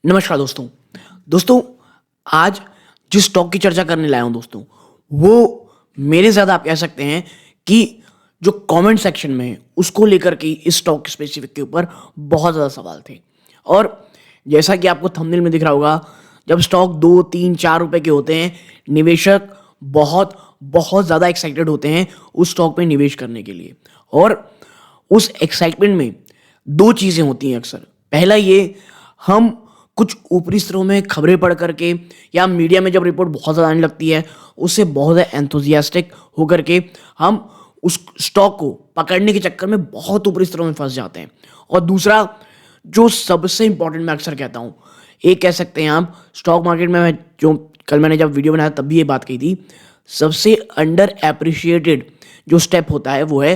नमस्कार दोस्तों। दोस्तों, आज जिस स्टॉक की चर्चा करने लाया हूँ दोस्तों, वो मेरे ज़्यादा आप कह सकते हैं कि जो कमेंट सेक्शन में है, उसको लेकर के इस स्टॉक स्पेसिफिक के ऊपर बहुत ज़्यादा सवाल थे। और जैसा कि आपको थंबनेल में दिख रहा होगा, जब स्टॉक 2, 3, 4 रुपए के होते हैं, निवेशक बहुत, बहुत ज़्यादा एक्साइटेड होते हैं उस स्टॉक में निवेश करने के लिए। और उस एक्साइटमेंट में 2 चीज़ें होती हैं अक्सर। पहला ये, हम कुछ ऊपरी स्तरों में खबरें पढ़ करके या मीडिया में जब रिपोर्ट बहुत ज़्यादा आने लगती है, उससे बहुत ज़्यादा एंथुसियास्टिक होकर के हम उस स्टॉक को पकड़ने के चक्कर में बहुत ऊपरी स्तरों में फँस जाते हैं। और दूसरा, जो सबसे इम्पोर्टेंट मैं अक्सर कहता हूँ, एक कह सकते हैं आप स्टॉक मार्केट में मैं जो कल मैंने जब वीडियो बनाया तब भी ये बात कही थी, सबसे अंडर एप्रिशिएटेड जो स्टेप होता है वो है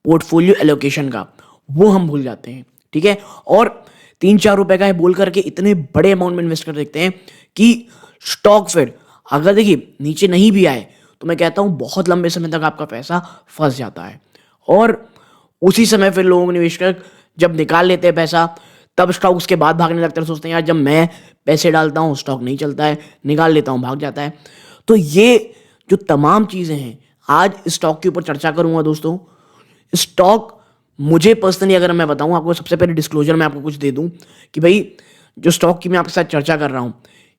पोर्टफोलियो एलोकेशन का। वो हम भूल जाते हैं, ठीक है? और 3-4 रुपए का है बोल करके इतने बड़े अमाउंट में इन्वेस्ट कर देखते हैं कि स्टॉक फिर अगर देखिए नीचे नहीं भी आए, तो मैं कहता हूँ बहुत लंबे समय तक आपका पैसा फँस जाता है। और उसी समय फिर लोग निवेशक जब निकाल लेते हैं पैसा, तब स्टॉक उसके बाद भागने लगते हैं, सोचते हैं यार जब मैं पैसे डालता हूँ स्टॉक नहीं चलता है, निकाल लेता हूँ भाग जाता है। तो ये जो तमाम चीज़ें हैं, आज स्टॉक के ऊपर चर्चा करूँगा दोस्तों। स्टॉक मुझे पर्सनली अगर मैं बताऊँ आपको, सबसे पहले डिस्क्लोजर मैं आपको कुछ दे दूँ कि भाई जो स्टॉक की मैं आपके साथ चर्चा कर रहा हूँ,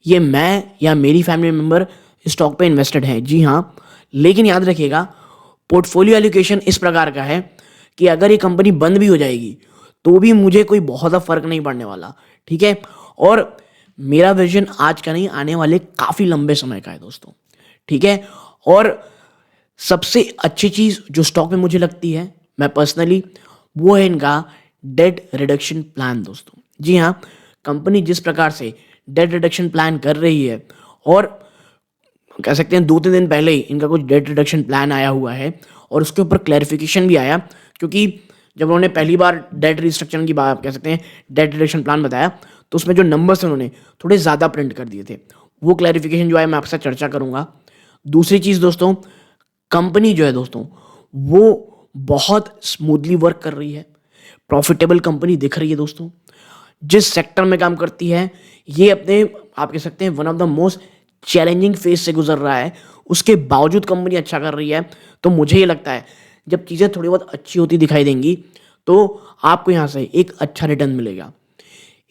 ये मैं या मेरी फैमिली मेंबर स्टॉक पे इन्वेस्टेड हैं, जी हाँ। लेकिन याद रखिएगा, पोर्टफोलियो एलोकेशन इस प्रकार का है कि अगर ये कंपनी बंद भी हो जाएगी, तो भी मुझे कोई बहुत ज़्यादा फ़र्क नहीं पड़ने वाला, ठीक है? और मेरा विज़न आज का नहीं, आने वाले काफ़ी लंबे समय का है दोस्तों, ठीक है? और सबसे अच्छी चीज़ जो स्टॉक में मुझे लगती है, मैं पर्सनली, वो है इनका डेट रिडक्शन प्लान दोस्तों। जी हाँ, कंपनी जिस प्रकार से डेट रिडक्शन प्लान कर रही है, और कह सकते हैं 2-3 दिन पहले ही इनका कुछ डेट रिडक्शन प्लान आया हुआ है और उसके ऊपर क्लैरिफिकेशन भी आया, क्योंकि जब उन्होंने पहली बार डेट रिस्ट्रक्चरिंग की बात, कह सकते हैं डेट रिडक्शन प्लान बताया, तो उसमें जो नंबर्स उन्होंने थोड़े ज़्यादा प्रिंट कर दिए थे। वो क्लैरिफिकेशन जो है मैं आपके साथ चर्चा करूँगा। दूसरी चीज़ दोस्तों, कंपनी जो है दोस्तों, वो बहुत स्मूथली वर्क कर रही है, प्रॉफिटेबल कंपनी दिख रही है दोस्तों। जिस सेक्टर में काम करती है, ये अपने आप कह सकते हैं one of the most challenging phase से गुजर रहा है, उसके बावजूद कंपनी अच्छा कर रही है। तो मुझे ये लगता है जब चीज़ें थोड़ी बहुत अच्छी होती दिखाई देंगी, तो आपको यहाँ से एक अच्छा रिटर्न मिलेगा।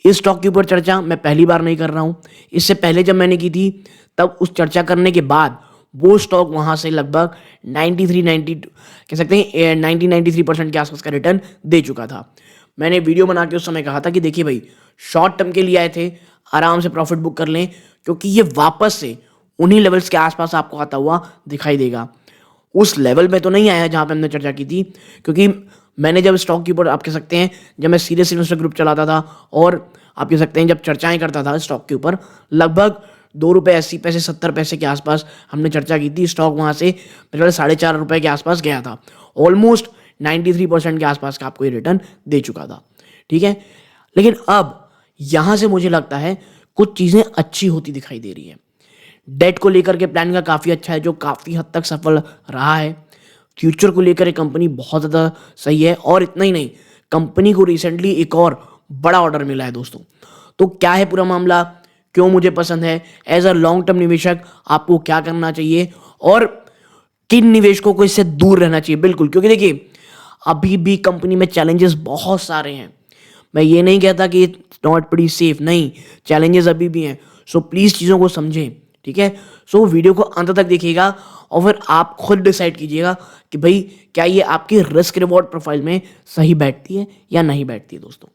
इस स्टॉक के ऊपर चर्चा मैं पहली बार नहीं कर रहा हूँ। इससे पहले जब मैंने की थी, तब उस चर्चा करने के बाद वो स्टॉक वहाँ से लगभग 93 92 कह सकते हैं 90-93% के आसपास का रिटर्न दे चुका था। मैंने वीडियो बना के उस समय कहा था कि देखिए भाई, शॉर्ट टर्म के लिए आए थे, आराम से प्रॉफिट बुक कर लें, क्योंकि ये वापस से उन्हीं लेवल्स के आसपास आपको आता हुआ दिखाई देगा। उस लेवल में तो नहीं आया जहाँ पे हमने चर्चा की थी, क्योंकि मैंने जब स्टॉक के ऊपर आप कह सकते हैं, जब मैं सीरियस इन्वेस्टर ग्रुप चलाता था और आप कह सकते हैं जब चर्चाएँ करता था स्टॉक के ऊपर, लगभग ₹2.80 ₹70 के आसपास हमने चर्चा की थी। स्टॉक वहाँ से मेरे ख्याल से ₹4.5 के आसपास गया था। ऑलमोस्ट 93% के आसपास का आपको ये रिटर्न दे चुका था, ठीक है? लेकिन अब यहाँ से मुझे लगता है कुछ चीज़ें अच्छी होती दिखाई दे रही हैं। डेट को लेकर के प्लान का काफ़ी अच्छा है, जो काफ़ी हद तक सफल रहा है। फ्यूचर को लेकर ये कंपनी बहुत ज़्यादा सही है, और इतना ही नहीं, कंपनी को रिसेंटली एक और बड़ा ऑर्डर मिला है दोस्तों। तो क्या है पूरा मामला, क्यों मुझे पसंद है, एज अ लॉन्ग टर्म निवेशक आपको क्या करना चाहिए, और किन निवेशकों को इससे दूर रहना चाहिए, बिल्कुल। क्योंकि देखिए, अभी भी कंपनी में चैलेंजेस बहुत सारे हैं। मैं ये नहीं कहता कि इट्स नॉट प्रीटी सेफ, नहीं, चैलेंजेस अभी भी हैं। सो प्लीज़ चीज़ों को समझें, ठीक है? सो वीडियो को अंत तक देखिएगा और फिर आप खुद डिसाइड कीजिएगा कि भाई क्या ये आपकी रिस्क रिवॉर्ड प्रोफाइल में सही बैठती है या नहीं बैठती है दोस्तों।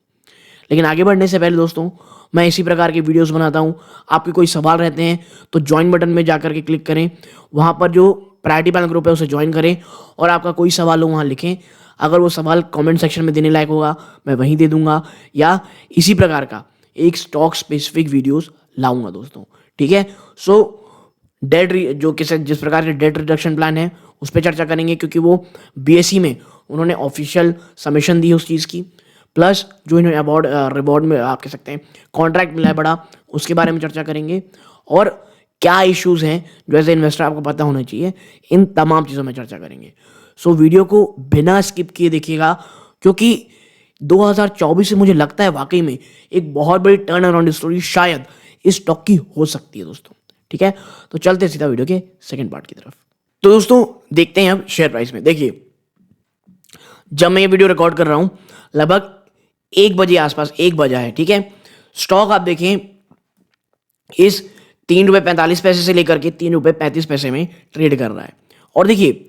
लेकिन आगे बढ़ने से पहले दोस्तों, मैं इसी प्रकार के वीडियोस बनाता हूँ। आपके कोई सवाल रहते हैं तो ज्वाइन बटन में जाकर के क्लिक करें, वहाँ पर जो प्रायोरिटी पैनल ग्रुप है उसे ज्वाइन करें, और आपका कोई सवाल हो वहाँ लिखें। अगर वो सवाल कमेंट सेक्शन में देने लायक होगा, मैं वहीं दे दूंगा, या इसी प्रकार का एक स्टॉक स्पेसिफिक वीडियोस लाऊंगा दोस्तों, ठीक है? सो डेट जो किस जिस प्रकार के डेट रिडक्शन प्लान है उस पर चर्चा करेंगे, क्योंकि वो बीएसई में उन्होंने ऑफिशियल सबमिशन दी है उस चीज़ की। प्लस जो इन्हें अवार्ड रिवॉर्ड में आप कह सकते हैं कॉन्ट्रैक्ट मिला है बड़ा, उसके बारे में चर्चा करेंगे। और क्या इश्यूज़ हैं जो एज ए इन्वेस्टर आपको पता होना चाहिए, इन तमाम चीज़ों में चर्चा करेंगे। सो वीडियो को बिना स्किप किए देखिएगा, क्योंकि 2024 से मुझे लगता है वाकई में एक बहुत बड़ी टर्न अराउंड स्टोरी शायद इस स्टॉक की हो सकती है दोस्तों। ठीक है, तो चलते हैं सीधा वीडियो के सेकंड पार्ट की तरफ। तो दोस्तों देखते हैं अब शेयर प्राइस में। देखिए, जब मैं ये वीडियो रिकॉर्ड कर रहा हूं लगभग 1 बजे आसपास, 1 बजा है। ठीक है, स्टॉक आप देखें इस ₹3.45 से लेकर के ₹3.35 में ट्रेड कर रहा है। और देखिए,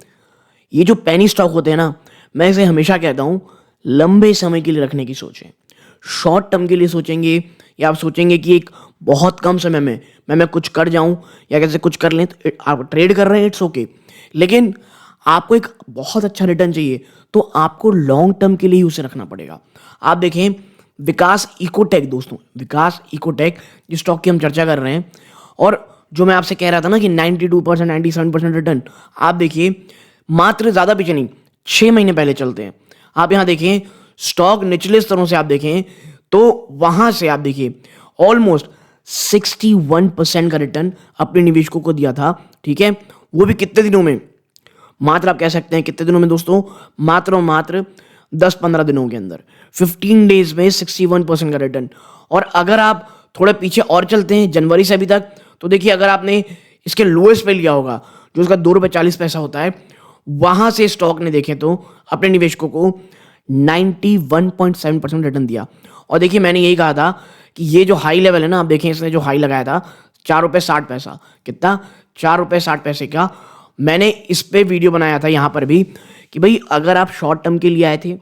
ये जो पेनी स्टॉक होते हैं ना, मैं इसे हमेशा कहता हूं लंबे समय के लिए रखने की सोचें। शॉर्ट टर्म के लिए सोचेंगे या आप सोचेंगे कि एक बहुत कम समय में मैं कुछ कर जाऊं या कैसे कुछ कर लें, तो आप ट्रेड कर रहे हैं, इट्स ओके। लेकिन आपको एक बहुत अच्छा रिटर्न चाहिए तो आपको लॉन्ग टर्म के लिए उसे रखना पड़ेगा। आप देखें विकास इकोटेक दोस्तों, विकास इकोटेक जिस स्टॉक की हम चर्चा कर रहे हैं, और जो मैं आपसे कह रहा था ना कि 92% 97% रिटर्न, आप देखिए मात्र ज़्यादा पीछे नहीं, 6 महीने पहले चलते हैं। आप यहाँ देखें स्टॉक निचले स्तरों से आप देखें तो वहां से आप देखिए ऑलमोस्ट 61% का रिटर्न अपने निवेशकों को दिया था। ठीक है, वो भी कितने दिनों में, मात्र आप कह सकते हैं कितने दिनों में दोस्तों, मात्र और मात्र 10-15 दिनों के अंदर, 15 डेज में 61% का रिटर्न। और अगर आप थोड़े पीछे और चलते हैं जनवरी से अभी तक, तो देखिए अगर आपने इसके लोएस्ट पे लिया होगा जो उसका ₹2.40 होता है, वहां से स्टॉक ने देखें तो अपने निवेशकों को 91.7% रिटर्न दिया। और देखिए मैंने यही कहा था कि ये जो हाई लेवल है ना, आप देखें इसने जो हाई लगाया था ₹4.60, कितना, ₹4.60 का। मैंने इस पे वीडियो बनाया था यहाँ पर भी कि भाई अगर आप शॉर्ट टर्म के लिए आए थे,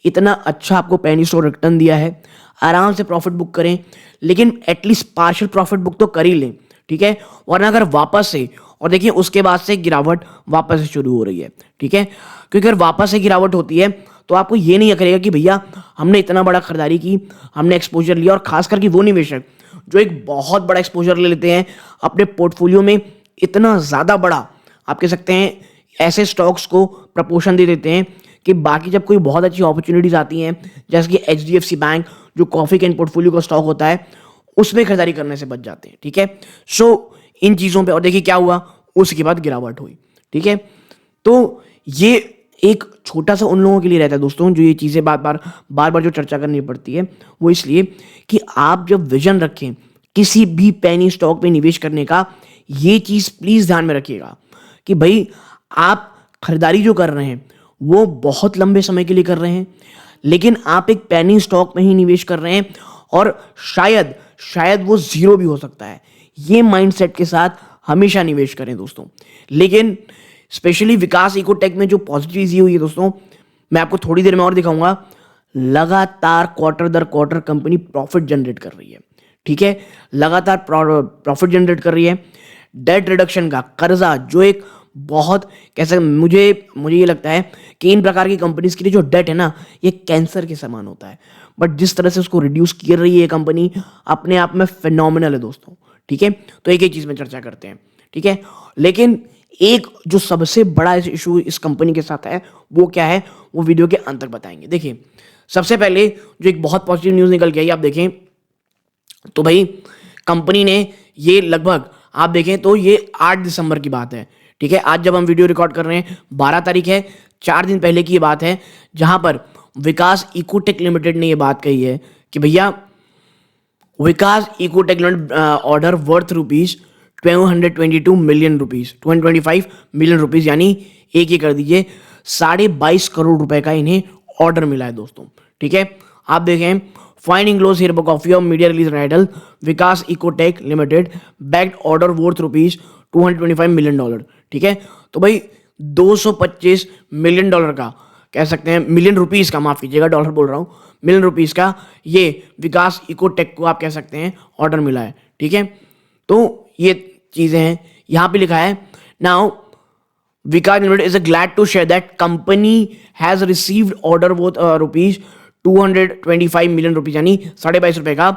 इतना अच्छा आपको पेनी स्टॉक रिटर्न दिया है, आराम से प्रॉफिट बुक करें, लेकिन एटलीस्ट पार्शियल प्रॉफिट बुक तो कर ही लें। ठीक है, वरना अगर वापस से, और देखिए उसके बाद से गिरावट वापस से शुरू हो रही है। ठीक है, क्योंकि अगर वापस से गिरावट होती है तो आपको ये नहीं करेगा कि भैया हमने इतना बड़ा खरीदारी की, हमने एक्सपोजर लिया। और खास करके वो निवेशक जो एक बहुत बड़ा एक्सपोजर ले लेते हैं अपने पोर्टफोलियो में, इतना ज़्यादा बड़ा, आप कह सकते हैं ऐसे स्टॉक्स को प्रपोर्शन दे देते हैं कि बाकी जब कोई बहुत अच्छी अपॉर्चुनिटीज आती हैं, जैसे कि HDFC बैंक जो कॉफी कैन पोर्टफोलियो का स्टॉक होता है, उसमें खरीदारी करने से बच जाते हैं। ठीक है, सो इन चीज़ों पे, और देखिए क्या हुआ, उसके बाद गिरावट हुई। ठीक है, तो ये एक छोटा सा उन लोगों के लिए रहता है दोस्तों जो ये चीज़ें बार बार जो चर्चा करनी पड़ती है, वो इसलिए कि आप जब विजन रखें किसी भी पेनी स्टॉक पे निवेश करने का, ये चीज़ प्लीज़ ध्यान में रखिएगा कि भाई आप खरीदारी जो कर रहे हैं वो बहुत लंबे समय के लिए कर रहे हैं, लेकिन आप एक पेनी स्टॉक में ही निवेश कर रहे हैं और शायद वो जीरो भी हो सकता है। ये माइंडसेट के साथ हमेशा निवेश करें दोस्तों। लेकिन स्पेशली विकास इकोटेक में जो पॉजिटिव चीज़ ये हुई है दोस्तों, मैं आपको थोड़ी देर में और दिखाऊंगा, लगातार क्वार्टर दर क्वार्टर कंपनी प्रॉफिट जनरेट कर रही है। ठीक है, लगातार प्रॉफिट जनरेट कर रही है। डेट रिडक्शन का कर्जा जो एक बहुत कैसे, मुझे ये लगता है कि इन प्रकार की कंपनीज के लिए जो डेट है ना, ये कैंसर के समान होता है, बट जिस तरह से उसको रिड्यूस कर रही है ये कंपनी, अपने आप में फिनोमिनल है दोस्तों। ठीक है, तो एक चीज़ में चर्चा करते हैं। ठीक है, लेकिन एक जो सबसे बड़ा इशू इस कंपनी के साथ है वो क्या है, वो वीडियो के अंत तक बताएंगे। देखिए सबसे पहले जो एक बहुत पॉजिटिव न्यूज़ निकल के आई, आप देखें तो भाई कंपनी ने ये लगभग, आप देखें तो ये 8 दिसंबर की बात है। ठीक है, आज जब हम वीडियो रिकॉर्ड कर रहे हैं 12 तारीख है, 4 दिन पहले की ये बात है, जहां पर विकास इकोटेक लिमिटेड ने ये बात कही है कि भैया Vikas Ecotech order worth ₹222 million, 225 million rupees, यानी एक ही कर दीजिए 22.5 करोड़ रुपए का इन्हें ऑर्डर मिला है दोस्तों। ठीक है, आप देखें finding close here coffee of media release title Vikas Ecotech limited backed order worth $225 million. ठीक है, तो भाई $225 मिलियन का, कह सकते हैं मिलियन रुपीज़ का, माफ कीजिएगा डॉलर बोल रहा हूँ, मिलियन रुपीज़ का ये विकास इकोटेक को आप कह सकते हैं ऑर्डर मिला है। ठीक है, तो ये चीज़ें हैं, यहाँ पे लिखा है now Vikas limited is glad to share that company has received order worth ₹225 million, यानी 22.5 रुपए का,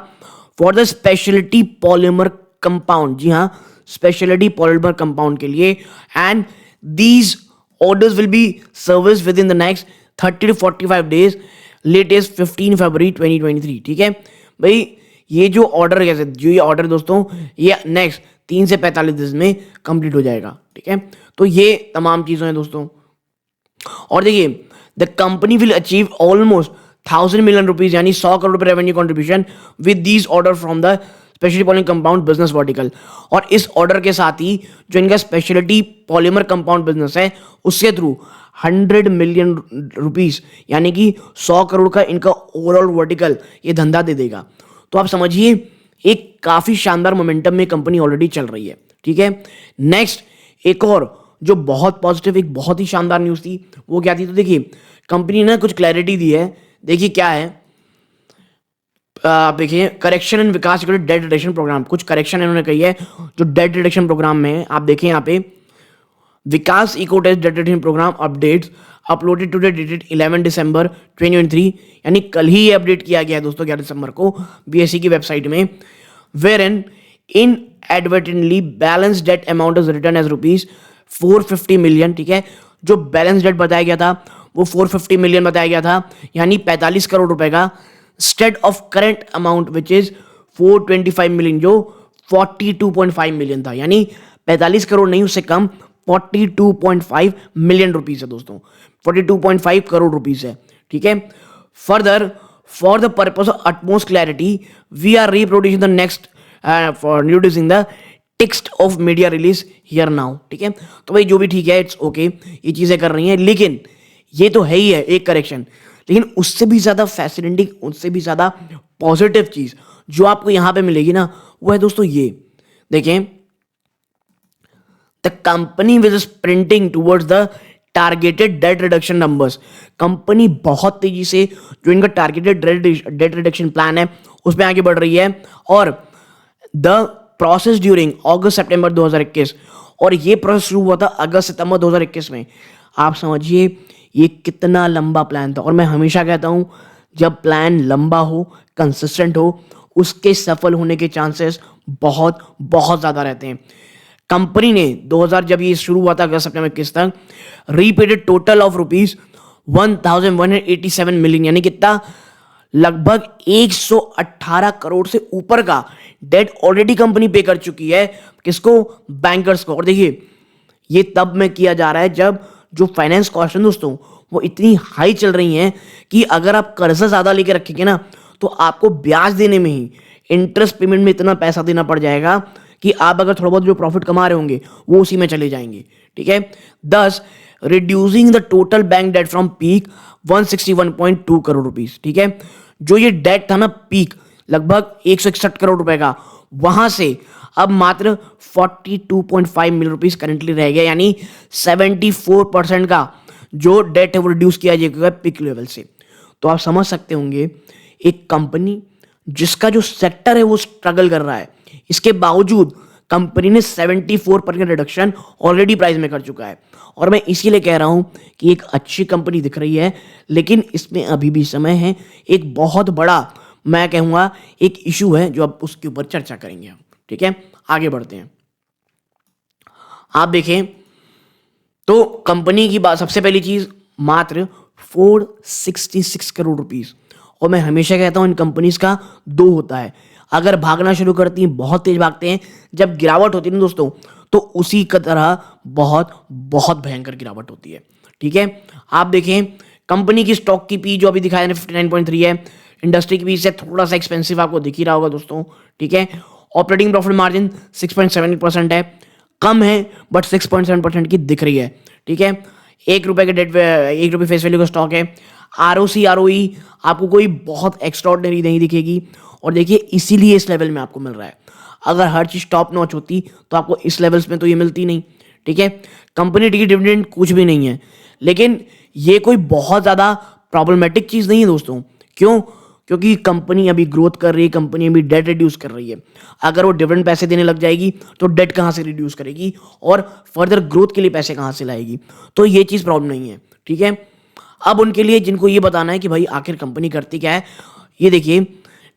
for the speciality polymer compound. जी हाँ, स्पेशलिटी पॉलीमर कंपाउंड के लिए, and these orders will be serviced within the next 30 to 45 days, latest 15 फरवरी 2023। ठीक है भाई, ये जो ऑर्डर है, जो ये ऑर्डर दोस्तों, ये नेक्स्ट 3 से 45 दिन में कंप्लीट हो जाएगा। ठीक है, तो ये तमाम चीज़ें हैं दोस्तों। और देखिए the company will achieve almost 1000 million rupees यानी 100 करोड़ रुपए revenue contribution with these order from the speciality polymer compound business vertical. और इस ऑर्डर के साथ ही जो इनका स्पेशलिटी पॉलीमर कंपाउंड बिजनेस है उसके थ्रू 100 मिलियन रुपीस यानी कि 100 करोड़ का इनका ओवरऑल वर्टिकल ये धंधा दे देगा। तो आप समझिए एक काफी शानदार मोमेंटम में कंपनी ऑलरेडी चल रही है। ठीक है, नेक्स्ट एक और जो बहुत पॉजिटिव, एक बहुत ही शानदार न्यूज थी, वो क्या थी? तो देखिए कंपनी ने कुछ क्लैरिटी दी है। देखिए क्या है, आप देखिए correction and Vikas debt reduction program, कुछ करेक्शन इन्होंने कही है जो डेट रिडक्शन प्रोग्राम में है। आप देखिए यहाँ पे Vikas Ecotech debt reduction programme updates uploaded today dated 11 दिसंबर 2023, यानी कल ही ये अपडेट किया गया है दोस्तों 11 दिसंबर को बीएसई की वेबसाइट में। Where an inadvertently balance debt amount is return as rupees 450 million. ठीक है, जो बैलेंस डेट बताया गया था वो 450 मिलियन बताया गया था, यानी 45 करोड़ रुपए का, state of current amount which is 425 million जो 42.5 मिलियन था, यानी 45 करोड़ नहीं उससे कम 42.5 मिलियन रुपीज है दोस्तों, 42.5 करोड़ रुपीज है। ठीक है, further for the purpose of utmost clarity we are reproducing the next for introducing the text of media release here now. ठीक है, तो भाई जो भी ठीक है, इट्स ओके, ये चीजें कर रही हैं, लेकिन ये तो है ही है एक करेक्शन, लेकिन उससे भी ज्यादा फैसिनेटिंग, उससे भी ज्यादा पॉजिटिव चीज जो आपको यहां पे मिलेगी ना, वो है दोस्तों ये देखें, the company was sprinting towards the targeted debt reduction numbers. Company बहुत तेजी से जो इनका टारगेटेड डेट रिडक्शन प्लान है उसमें आगे बढ़ रही है, और द प्रोसेस ड्यूरिंग अगस्त सितंबर 2021, और ये प्रोसेस शुरू हुआ था अगस्त सितंबर 2021 में। आप समझिए ये कितना लंबा प्लान था, और मैं हमेशा कहता हूं जब प्लान लंबा हो, कंसिस्टेंट हो, उसके सफल होने के चांसेस बहुत बहुत ज्यादा रहते हैं। कंपनी ने 2000 जब ये शुरू हुआ था अगस्त सितंबर 21 तक repaid total of rupees 1187 million, यानी कितना, लगभग 118 करोड़ से ऊपर का डेट ऑलरेडी कंपनी पे कर चुकी है। किसको? बैंकर्स को। और देखिए ये तब में किया जा रहा है जब जो फाइनेंस कॉस्ट है दोस्तों वो इतनी हाई चल रही हैं कि अगर आप कर्जा ज्यादा लेके रखेंगे ना तो आपको ब्याज देने में ही, इंटरेस्ट पेमेंट में इतना पैसा देना पड़ जाएगा कि आप अगर थोड़ा बहुत जो प्रॉफिट कमा रहे होंगे वो उसी में चले जाएंगे। ठीक है, thus reducing the total bank debt from peak 161.2 crore rupees. ठीक है, जो ये डेट था ना पीक लगभग 161 करोड़ रुपए का, वहां से अब मात्र 42.5 मिलियन रुपीस करेंटली रह गया, यानी 74% का जो डेट है वो रिड्यूस किया जाएगा पीक लेवल से। तो आप समझ सकते होंगे एक कंपनी जिसका जो सेक्टर है वो स्ट्रगल कर रहा है, इसके बावजूद कंपनी ने 74% रिडक्शन ऑलरेडी प्राइस में कर चुका है। और मैं इसीलिए कह रहा हूं कि एक अच्छी कंपनी दिख रही है, लेकिन इसमें अभी भी समय है। एक बहुत बड़ा, मैं कहूंगा एक इशू है जो अब उसके ऊपर चर्चा करेंगे हम। ठीक है, आगे बढ़ते हैं। आप देखें तो कंपनी की बात, सबसे पहली चीज मात्र 466 करोड़ रुपीस, और मैं हमेशा कहता हूं इन कंपनीज का दो होता है, अगर भागना शुरू करती हैं बहुत तेज भागते हैं, जब गिरावट होती है ना दोस्तों तो उसी की तरह बहुत बहुत भयंकर गिरावट होती है। ठीक है, आप देखें कंपनी की स्टॉक की पी जो अभी दिखाया है 59.3 है, इंडस्ट्री की पी से थोड़ा सा एक्सपेंसिव आपको दिख ही रहा होगा दोस्तों। ठीक है, ऑपरेटिंग प्रॉफिट मार्जिन 6.7% है, कम है बट 6.7% की दिख रही है। ठीक है, ₹1 फेस वैल्यू का स्टॉक है। ROC ROE आपको कोई बहुत एक्स्ट्राऑर्डिनरी नहीं दिखेगी, और देखिए इसीलिए इस लेवल में आपको मिल रहा है। अगर हर चीज टॉप नॉच होती तो आपको इस लेवल्स में तो ये मिलती नहीं। ठीक है, कंपनी की डिविडेंड कुछ भी नहीं है, लेकिन ये कोई बहुत ज्यादा प्रॉब्लमेटिक चीज नहीं है दोस्तों। क्यों? क्योंकि कंपनी अभी ग्रोथ कर रही है, कंपनी अभी डेट रिड्यूस कर रही है। अगर वो डिविडेंड पैसे देने लग जाएगी तो डेट कहां से रिड्यूस करेगी और फर्दर ग्रोथ के लिए पैसे कहां से लाएगी? तो ये चीज प्रॉब्लम नहीं है। ठीक है, अब उनके लिए जिनको ये बताना है कि भाई आखिर कंपनी करती क्या है, ये देखिए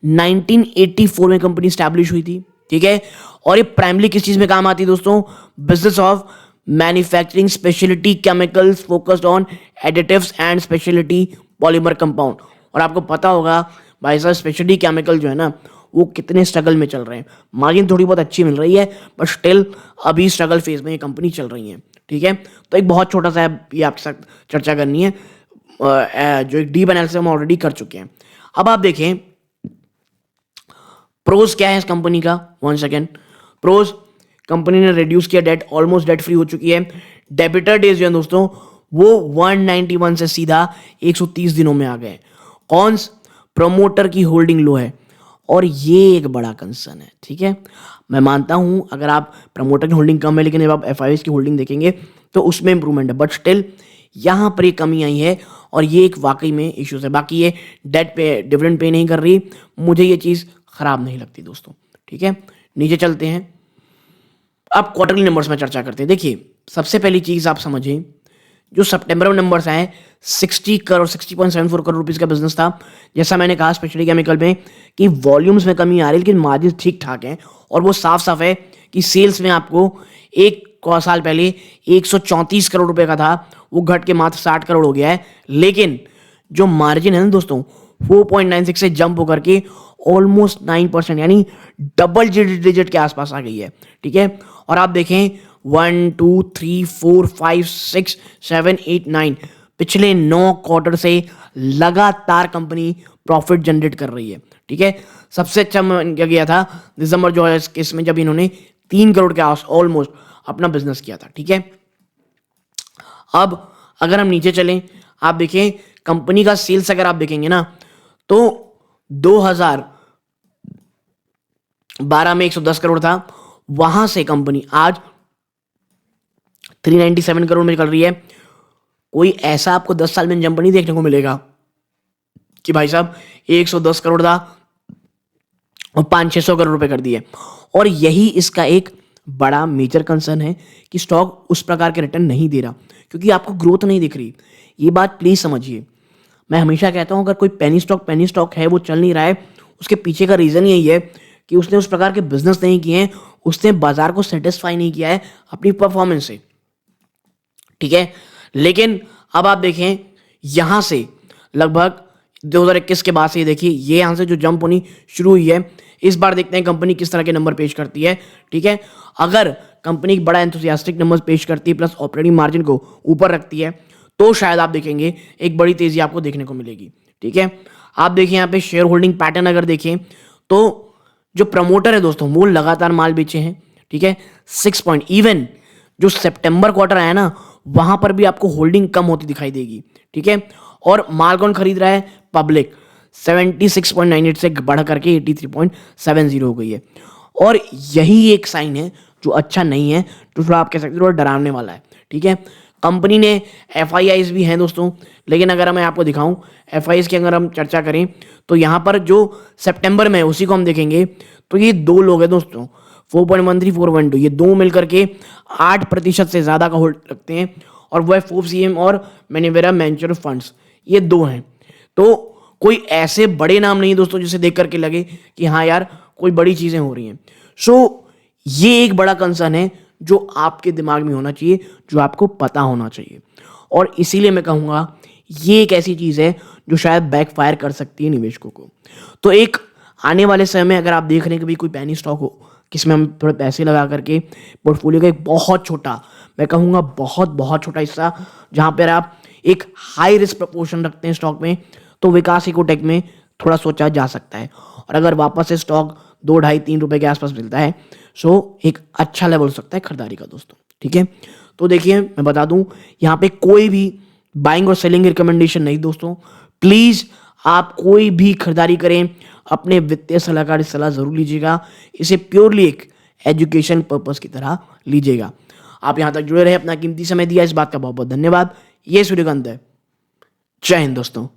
1984 में कंपनी स्टैब्लिश हुई थी। ठीक है, और ये प्राइमरी किस चीज में काम आती है दोस्तों? Business of manufacturing speciality chemicals focused on additives and speciality polymer compound. और आपको पता होगा भाई साहब स्पेशलिटी केमिकल जो है ना वो कितने स्ट्रगल में चल रहे हैं। मार्जिन थोड़ी बहुत अच्छी मिल रही है बट स्टिल अभी स्ट्रगल फेज में ये कंपनी चल रही है। ठीक है, तो एक बहुत छोटा सा ये आपके साथ चर्चा करनी है। जो एक डीप एनालिसिस हम ऑलरेडी कर चुके हैं। अब आप देखें प्रोज क्या है इस कंपनी का। 1 सेकेंड। प्रोज, कंपनी ने रिड्यूस किया डेट, ऑलमोस्ट डेट फ्री हो चुकी है। डेबिटर डेज जो है दोस्तों वो 191 से सीधा 130 दिनों में आ गए। कॉन्स, प्रमोटर की होल्डिंग लो है और ये एक बड़ा कंसर्न है। ठीक है, मैं मानता हूं अगर आप प्रमोटर की होल्डिंग कम है लेकिन जब आप एफआईएस की होल्डिंग देखेंगे तो उसमें इंप्रूवमेंट है, बट स्टिल यहां पर ये कमी आई है और ये एक वाकई में इश्यूज है। बाकी ये डेट पे डिविडेंड पे नहीं कर रही, मुझे ये चीज़ खराब नहीं लगती दोस्तों। ठीक है, नीचे चलते हैं। अब क्वार्टरली नंबर्स में चर्चा करते हैं। देखिए सबसे पहली चीज़ आप समझें, जो सितंबर में नंबर्स आए 60 करोड़ 60.74 करोड़ रुपीस का बिजनेस था। जैसा मैंने कहा स्पेशली केमिकल में कि वॉल्यूम्स में कमी आ रही है लेकिन मार्जिन ठीक ठाक है और वो साफ साफ है कि सेल्स में आपको एक साल पहले 134 करोड़ रुपए का था, वो घट के मात्र 60 करोड़ हो गया है। लेकिन जो मार्जिन है ना दोस्तों 4.96 से जंप होकर के ऑलमोस्ट 9% यानी डबल डिजिट के आसपास आ गई है। ठीक है, और आप देखें 1 2 3 4 5 6 7 8 9 पिछले 9 क्वार्टर से लगातार कंपनी प्रॉफिट जनरेट कर रही है। ठीक है, सबसे अच्छा क्या गया था दिसंबर जो है इसमें जब इन्होंने 3 करोड़ के आस ऑलमोस्ट अपना बिजनेस किया था। ठीक है, अब अगर हम नीचे चलें, आप देखें कंपनी का सेल्स अगर आप देखेंगे ना तो 2012 में 110 करोड़ था, वहां से कंपनी आज 397 करोड़ में चल रही है। कोई ऐसा आपको 10 साल में जंप नहीं देखने को मिलेगा कि भाई साहब 110 करोड़ था और 500-600 करोड़ रुपए कर दिए। और यही इसका एक बड़ा मेजर कंसर्न है कि स्टॉक उस प्रकार के रिटर्न नहीं दे रहा क्योंकि आपको ग्रोथ नहीं दिख रही। ये बात प्लीज समझिए। मैं हमेशा कहता हूं अगर कोई पेनी स्टॉक है वो चल नहीं रहा है, उसके पीछे का रीजन यही है कि उसने उस प्रकार के बिजनेस नहीं किए हैं, उसने बाजार को सेटिस्फाई नहीं किया है अपनी परफॉर्मेंस से। ठीक है, लेकिन अब आप देखें यहां से लगभग 2021 के बाद से ये देखिए ये यहां से जो जंप होनी शुरू हुई है। इस बार देखते हैं कंपनी किस तरह के नंबर पेश करती है। ठीक है, अगर कंपनी बड़ा एंथुसियास्टिक नंबर पेश करती है प्लस ऑपरेटिंग मार्जिन को ऊपर रखती है तो शायद आप देखेंगे एक बड़ी तेजी आपको देखने को मिलेगी। ठीक है, आप देखिए यहाँ पे शेयर होल्डिंग पैटर्न अगर देखें तो जो प्रमोटर है दोस्तों वो लगातार माल बेचे हैं। ठीक है, 6 पॉइंट, इवन जो सितंबर क्वार्टर आया ना वहां पर भी आपको होल्डिंग कम होती दिखाई देगी। ठीक है, और माल कौन खरीद रहा है? पब्लिक 76.98 से बढ़ करके 83.70 हो गई है। और यही एक साइन है जो अच्छा नहीं है, जो थोड़ा आप कह सकते हो थोड़ा डरावने वाला है। ठीक है, कंपनी ने एफआईआईज भी हैं दोस्तों, लेकिन अगर मैं आपको दिखाऊं एफआईआईज की अगर हम चर्चा करें तो यहाँ पर जो सितंबर में उसी को हम देखेंगे तो ये 2 लोग हैं दोस्तों 4.13 4.2, ये 2 मिलकर के 8% से ज्यादा का होल्ड रखते हैं और वह FOFCM और मैनेवेरा वेंचर फंड्स, ये 2 हैं। तो कोई ऐसे बड़े नाम नहीं दोस्तों जिसे देख करके लगे कि हाँ यार कोई बड़ी चीजें हो रही हैं। सो ये एक बड़ा कंसर्न है जो आपके दिमाग में होना चाहिए, जो आपको पता होना चाहिए। और इसीलिए मैं कहूँगा ये एक ऐसी चीज़ है जो शायद बैकफायर कर सकती है निवेशकों को। तो एक आने वाले समय में अगर आप देख रहे हैं कि भाई कोई पैनी स्टॉक हो किसमें हम थोड़े पैसे लगा करके पोर्टफोलियो का एक बहुत छोटा, मैं कहूँगा बहुत छोटा हिस्सा जहाँ पर आप एक हाई रिस्क प्रपोर्शन रखते हैं स्टॉक में, तो विकास इकोटेक में थोड़ा सोचा जा सकता है। और अगर वापस से स्टॉक 2 ढाई 3 रुपए के आसपास मिलता है सो एक अच्छा लेवल हो सकता है खरीदारी का दोस्तों। ठीक है, तो देखिए मैं बता दूं यहाँ पे कोई भी बाइंग और सेलिंग रिकमेंडेशन नहीं दोस्तों। प्लीज आप कोई भी खरीदारी करें अपने वित्तीय सलाहकार की सलाह जरूर लीजिएगा, इसे प्योरली एक एजुकेशन पर्पस की तरह लीजिएगा। आप यहाँ तक जुड़े रहे, अपना कीमती समय दिया, इस बात का बहुत बहुत धन्यवाद। ये सूर्यकांत है। जय हिंद दोस्तों।